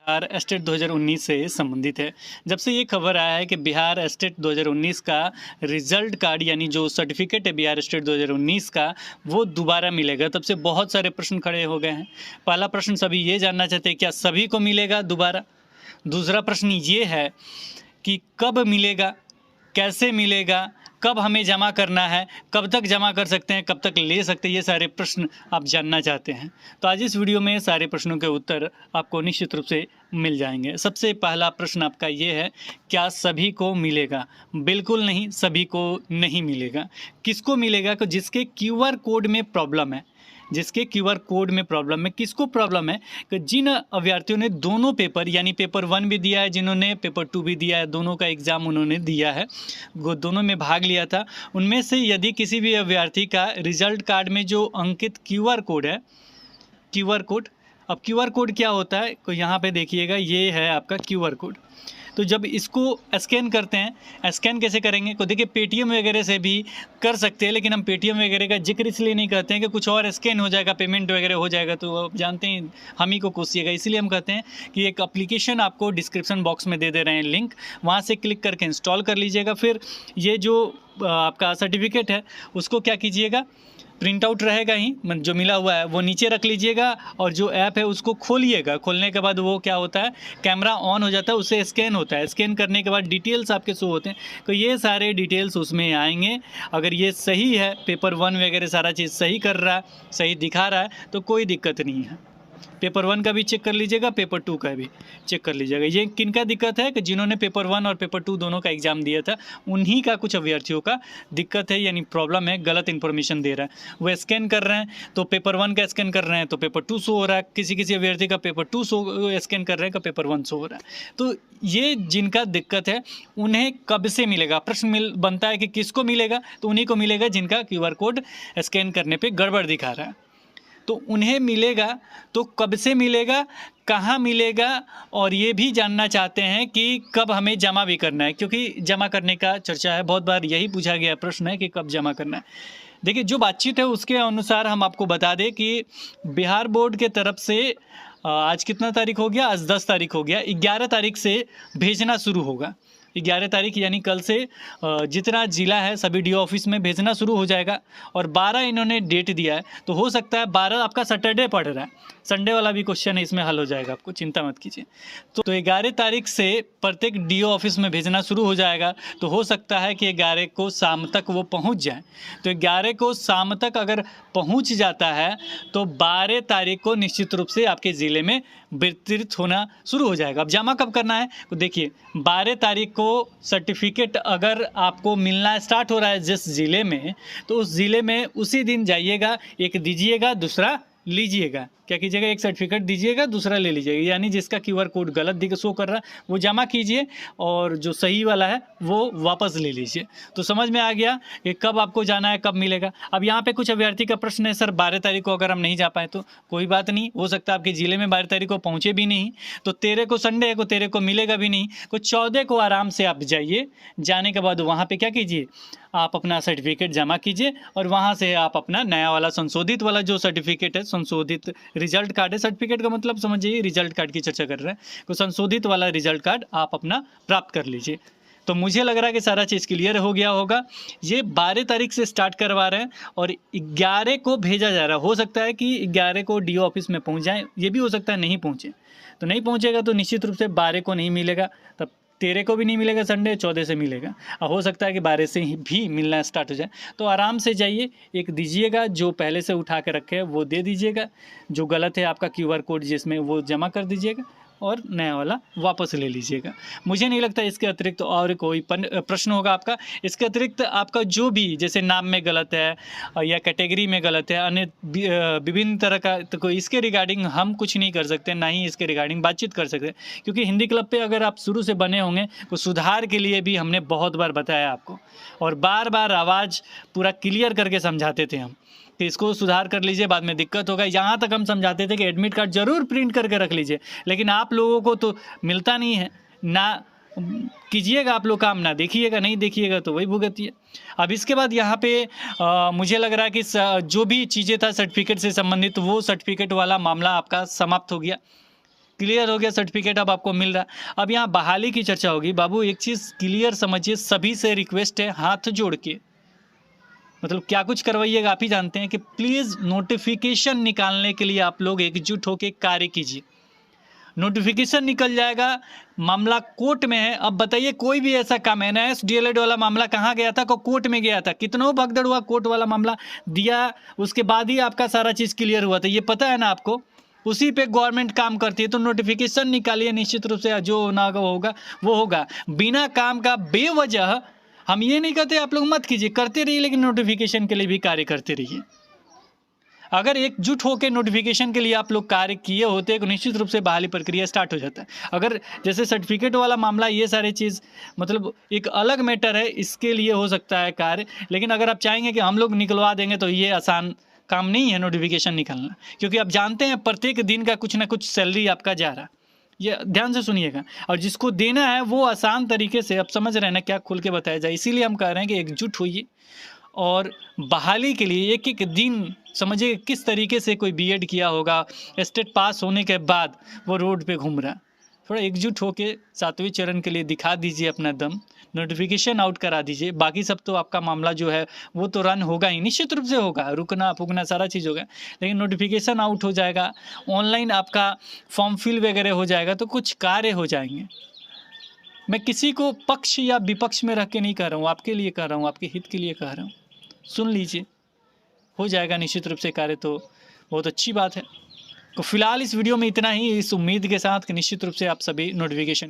Bihar estate 2019 से संबंधित है। जब से ये खबर आया है कि बिहार एस्टेट 2019 का रिजल्ट कार्ड यानी जो सर्टिफिकेट है बिहार एस्टेट 2019 का वो दोबारा मिलेगा, तब से बहुत सारे प्रश्न खड़े हो गए हैं। पहला प्रश्न सभी ये जानना चाहते हैं क्या सभी को मिलेगा दोबारा। दूसरा प्रश्न ये है कि कब मिलेगा, कैसे मिलेगा, कब हमें जमा करना है, कब तक जमा कर सकते हैं, कब तक ले सकते हैं, ये सारे प्रश्न आप जानना चाहते हैं। तो आज इस वीडियो में सारे प्रश्नों के उत्तर आपको निश्चित रूप से मिल जाएंगे। सबसे पहला प्रश्न आपका ये है, क्या सभी को मिलेगा? बिल्कुल नहीं, सभी को नहीं मिलेगा। किसको मिलेगा? तो जिसके क्यूआर कोड में प्रॉब्लम है, जिसके क्यूआर कोड में प्रॉब्लम है। किसको प्रॉब्लम है? कि जिन अभ्यर्थियों ने दोनों पेपर यानी पेपर 1 भी दिया है, जिन्होंने पेपर 2 भी दिया है, दोनों का एग्ज़ाम उन्होंने दिया है, वो दोनों में भाग लिया था, उनमें से यदि किसी भी अभ्यर्थी का रिजल्ट कार्ड में जो अंकित क्यूआर कोड है, क्यूआर कोड, अब क्यूआर कोड क्या होता है? तो यहाँ पे देखिएगा, ये है आपका क्यूआर कोड। तो जब इसको स्कैन करते हैं, स्कैन कैसे करेंगे? तो देखिए पेटीएम वगैरह से भी कर सकते हैं, लेकिन हम पेटीएम वगैरह का जिक्र इसलिए नहीं करते हैं कि कुछ और स्कैन हो जाएगा, पेमेंट वगैरह हो जाएगा, तो आप जानते हैं हम ही को कोसिएगा। इसलिए हम कहते हैं कि एक एप्लीकेशन आपको डिस्क्रिप्शन बॉक्स में दे रहे हैं लिंक, वहाँ से क्लिक करके इंस्टॉल कर लीजिएगा। फिर ये जो आपका सर्टिफिकेट है उसको क्या कीजिएगा, प्रिंट आउट रहेगा ही जो मिला हुआ है वो नीचे रख लीजिएगा, और जो ऐप है उसको खोलिएगा। खोलने के बाद वो क्या होता है, कैमरा ऑन हो जाता है, उससे स्कैन होता है। स्कैन करने के बाद डिटेल्स आपके शो होते हैं, तो ये सारे डिटेल्स उसमें आएंगे। अगर ये सही है, पेपर 1 वगैरह सारा चीज़ सही कर रहा है, सही दिखा रहा है, तो कोई दिक्कत नहीं है। पेपर 1 का भी चेक कर लीजिएगा, पेपर 2 का भी चेक कर लीजिएगा। ये किन का दिक्कत है? कि जिन्होंने पेपर 1 और पेपर 2 दोनों का एग्ज़ाम दिया था, उन्हीं का कुछ अभ्यर्थियों का दिक्कत है, यानी प्रॉब्लम है, गलत इन्फॉर्मेशन दे रहा है। वो स्कैन कर रहे हैं तो पेपर 1 का स्कैन कर रहे हैं तो पेपर 2 शो हो रहा है, किसी अभ्यर्थी का पेपर 2 स्कैन कर रहे हैं तो पेपर 1 शो हो रहा है। तो ये जिनका दिक्कत है उन्हें कब से मिलेगा? प्रश्न बनता है कि किसको मिलेगा? तो उन्हीं को मिलेगा जिनका क्यूआर कोड स्कैन करने पर गड़बड़ दिखा रहा है, तो उन्हें मिलेगा। तो कब से मिलेगा, कहाँ मिलेगा, और ये भी जानना चाहते हैं कि कब हमें जमा भी करना है, क्योंकि जमा करने का चर्चा है, बहुत बार यही पूछा गया प्रश्न है कि कब जमा करना है। देखिए जो बातचीत है उसके अनुसार हम आपको बता दें कि बिहार बोर्ड के तरफ से आज कितना तारीख हो गया? आज 10 तारीख हो गया। 11 तारीख से भेजना शुरू होगा। 11 तारीख यानी कल से जितना ज़िला है सभी डीओ ऑफिस में भेजना शुरू हो जाएगा। और 12 इन्होंने डेट दिया है, तो हो सकता है 12 आपका सैटरडे पड़ रहा है, संडे वाला भी क्वेश्चन है, इसमें हल हो जाएगा, आपको चिंता मत कीजिए। तो 11 तारीख से प्रत्येक डीओ ऑफिस में भेजना शुरू हो जाएगा। तो हो सकता है कि 11 को शाम तक वो पहुंच जाए। तो 11 को शाम तक अगर पहुंच जाता है तो 12 तारीख को निश्चित रूप से आपके ज़िले में वितरित होना शुरू हो जाएगा। अब जमा कब करना है? तो देखिए 12 तारीख को सर्टिफिकेट अगर आपको मिलना स्टार्ट हो रहा है जिस ज़िले में, तो उस ज़िले में उसी दिन जाइएगा, एक दीजिएगा, दूसरा लीजिएगा। क्या कीजिएगा? एक सर्टिफिकेट दीजिएगा, दूसरा ले लीजिएगा। यानी जिसका क्यूआर कोड गलत दिख शो कर रहा है वो जमा कीजिए, और जो सही वाला है वो वापस ले लीजिए। तो समझ में आ गया कि कब आपको जाना है, कब मिलेगा। अब यहाँ पे कुछ अभ्यर्थी का प्रश्न है, सर 12 तारीख को अगर हम नहीं जा पाए तो कोई बात नहीं, हो सकता है आपके ज़िले में 12 तारीख को पहुँचे भी नहीं, तो 13 को संडे को 13 को मिलेगा भी नहीं, तो 14 को आराम से आप जाइए। जाने के बाद वहाँ पर क्या कीजिए, आप अपना सर्टिफिकेट जमा कीजिए, और वहाँ से आप अपना नया वाला संशोधित वाला जो सर्टिफिकेट है, संशोधित रिजल्ट कार्ड है, सर्टिफिकेट का मतलब समझिए रिजल्ट कार्ड की चर्चा कर रहे हैं, तो संशोधित वाला रिजल्ट कार्ड आप अपना प्राप्त कर लीजिए। तो मुझे लग रहा है कि सारा चीज़ क्लियर हो गया होगा। ये 12 तारीख से स्टार्ट करवा रहे हैं और 11 को भेजा जा रहा है। हो सकता है कि 11 को डीओ ऑफिस में पहुंच जाए, ये भी हो सकता है नहीं पहुंचे। तो नहीं पहुंचेगा तो निश्चित रूप से 12 को नहीं मिलेगा, तब 13 को भी नहीं मिलेगा, संडे 14 से मिलेगा। और हो सकता है कि 12 से ही भी मिलना स्टार्ट हो जाए। तो आराम से जाइए, एक दीजिएगा, जो पहले से उठा के रखे हैं वो दे दीजिएगा, जो गलत है आपका क्यूआर कोड जिसमें वो जमा कर दीजिएगा, और नया वाला वापस ले लीजिएगा। मुझे नहीं लगता इसके अतिरिक्त और कोई प्रश्न होगा आपका। इसके अतिरिक्त आपका जो भी जैसे नाम में गलत है या कैटेगरी में गलत है, अन्य विभिन्न तरह का, तो कोई इसके रिगार्डिंग हम कुछ नहीं कर सकते, ना ही इसके रिगार्डिंग बातचीत कर सकते, क्योंकि हिंदी क्लब पे अगर आप शुरू से बने होंगे तो सुधार के लिए भी हमने बहुत बार बताया आपको, और बार बार आवाज़ पूरा क्लियर करके समझाते थे हम कि इसको सुधार कर लीजिए, बाद में दिक्कत होगा। यहाँ तक हम समझाते थे कि एडमिट कार्ड ज़रूर प्रिंट करके रख लीजिए, लेकिन आप लोगों को तो मिलता नहीं है। ना कीजिएगा आप लोग काम, ना देखिएगा, नहीं देखिएगा तो वही भुगतिए। अब इसके बाद यहाँ पे मुझे लग रहा है कि जो भी चीज़ें था सर्टिफिकेट से संबंधित, वो सर्टिफिकेट वाला मामला आपका समाप्त हो गया। क्लियर हो गया, सर्टिफिकेट अब आपको मिल रहा है। अब यहाँ बहाली की चर्चा होगी। बाबू एक चीज़ क्लियर समझिए, सभी से रिक्वेस्ट है हाथ जोड़ के, मतलब क्या कुछ करवाइएगा आप ही जानते हैं, कि प्लीज़ नोटिफिकेशन निकालने के लिए आप लोग एकजुट होकर कार्य कीजिए। नोटिफिकेशन निकल जाएगा, मामला कोर्ट में है। अब बताइए कोई भी ऐसा काम है, NIS DLED वाला मामला कहाँ गया था? कोर्ट में गया था। कितनों भगदड़ हुआ, कोर्ट वाला मामला दिया, उसके बाद ही आपका सारा चीज़ क्लियर हुआ था, ये पता है ना आपको। उसी पे गवर्नमेंट काम करती है, तो नोटिफिकेशन निकालिए, निश्चित रूप से जो होना होगा वो होगा। बिना काम का बेवजह, हम ये नहीं कहते आप लोग मत कीजिए, करते रहिए, लेकिन नोटिफिकेशन के लिए भी कार्य करते रहिए। अगर एकजुट होकर नोटिफिकेशन के लिए आप लोग कार्य किए होते तो निश्चित रूप से बहाली प्रक्रिया स्टार्ट हो जाता है। अगर जैसे सर्टिफिकेट वाला मामला, ये सारी चीज़ मतलब एक अलग मैटर है, इसके लिए हो सकता है कार्य, लेकिन अगर आप चाहेंगे कि हम लोग निकलवा देंगे तो ये आसान काम नहीं है नोटिफिकेशन निकालना, क्योंकि आप जानते हैं प्रत्येक दिन का कुछ ना कुछ सैलरी आपका जा रहा है। ये ध्यान से सुनिएगा, और जिसको देना है वो आसान तरीके से, अब समझ रहे हैं ना क्या खुल के बताया जाए। इसीलिए हम कह रहे हैं कि एकजुट होइए और बहाली के लिए एक एक दिन समझिए किस तरीके से कोई बीएड किया होगा, स्टेट पास होने के बाद वो रोड पे घूम रहा है। थोड़ा एकजुट होके 7वें चरण के लिए दिखा दीजिए अपना दम, नोटिफिकेशन आउट करा दीजिए। बाकी सब तो आपका मामला जो है वो तो रन होगा ही, निश्चित रूप से होगा, रुकना फूकना सारा चीज़ होगा, लेकिन नोटिफिकेशन आउट हो जाएगा, ऑनलाइन आपका फॉर्म फिल वगैरह हो जाएगा, तो कुछ कार्य हो जाएंगे। मैं किसी को पक्ष या विपक्ष में रख के नहीं कह रहा हूँ, आपके लिए कह रहा हूँ, आपके हित के लिए कह रहा हूँ। सुन लीजिए, हो जाएगा निश्चित रूप से कार्य, तो बहुत अच्छी बात है। तो फिलहाल इस वीडियो में इतना ही, इस उम्मीद के साथ कि निश्चित रूप से आप सभी नोटिफिकेशन